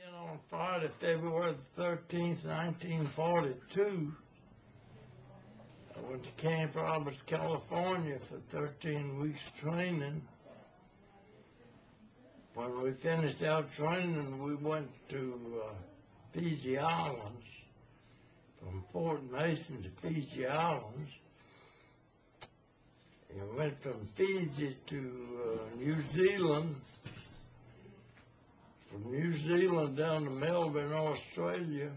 On Friday, February 13th, 1942, I went to Camp Roberts, California for 13 weeks training. When we finished our training, we went to Fiji Islands, from Fort Mason to Fiji Islands, and went from Fiji to New Zealand, from New Zealand down to Melbourne, Australia,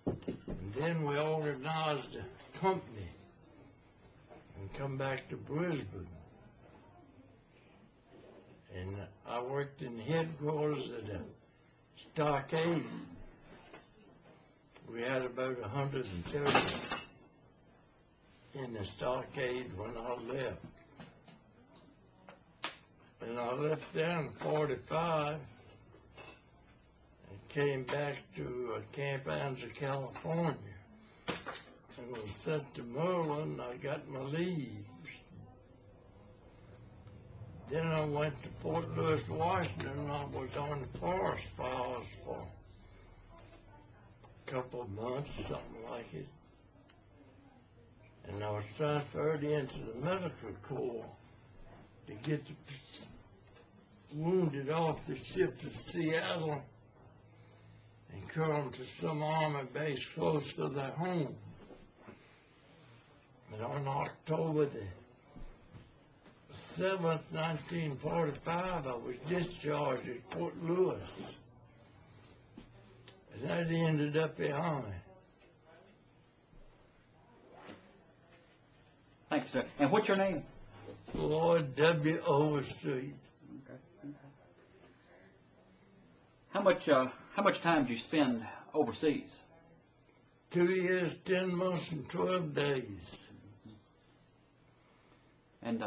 and then we organized a company and come back to Brisbane. And I worked in headquarters at a stockade. We had about 130 in the stockade when I left. And I left there in 45 and came back to Camp Anza, California. And was sent to Maryland. I got my leaves. Then I went to Fort Lewis, Washington. I was on the forest fires for a couple of months, something like it. And I was transferred into the medical corps to get the wounded off the ship to Seattle and carry them to some army base close to their home. And on October the 7th, 1945, I was discharged at Fort Lewis. And that ended up the Army. Thank you, sir. And what's your name? Floyd W. Overstreet. Okay. How much time did you spend overseas? 2 years, 10 months, and 12 days. And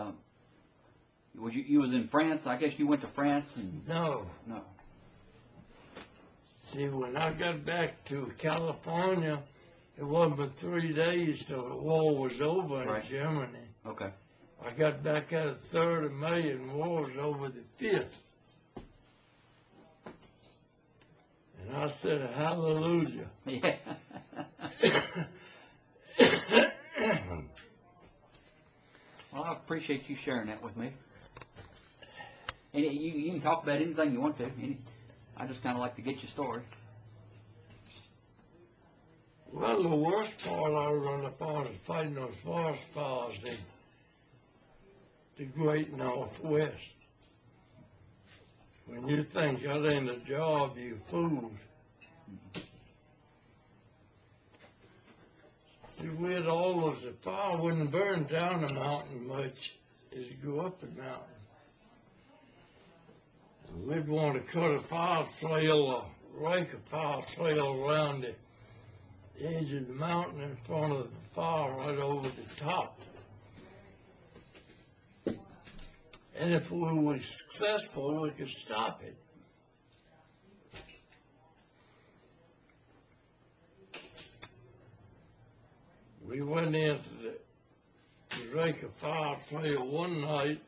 you was in France? I guess you went to France and No. See, when I got back to California, it wasn't but 3 days till the war was over in Germany. Okay. I got back out the 3rd of May and the war was over the 5th. And I said, hallelujah. Yeah. Well, I appreciate you sharing that with me. And you can talk about anything you want to. I just kind of like to get your story. Well, the worst part I run upon is fighting those forest fires in the great Northwest. When you think that ain't a job, you fool. See, we'd always, the fire wouldn't burn down the mountain much as you go up the mountain. And we'd want to cut a fire trail or rake a fire trail around the edge of the mountain in front of the fire right over the top. And if we were successful, we could stop it. We went into the rake a fire trail one night.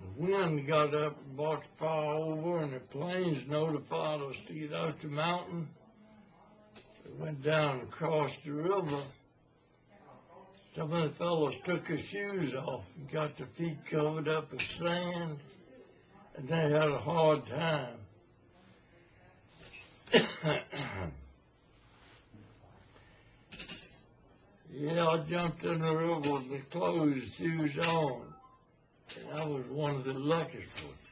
The wind got up and brought the fire over, and the planes notified us to get out the mountain. We went down and crossed the river. Some of the fellows took their shoes off and got their feet covered up with sand, and they had a hard time. Yeah, I jumped in the river with my clothes, shoes on, and I was one of the luckiest ones.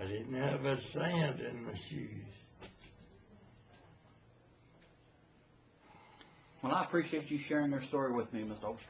I didn't have that sand in my shoes. Well, I appreciate you sharing your story with me, Mr. Overstreet.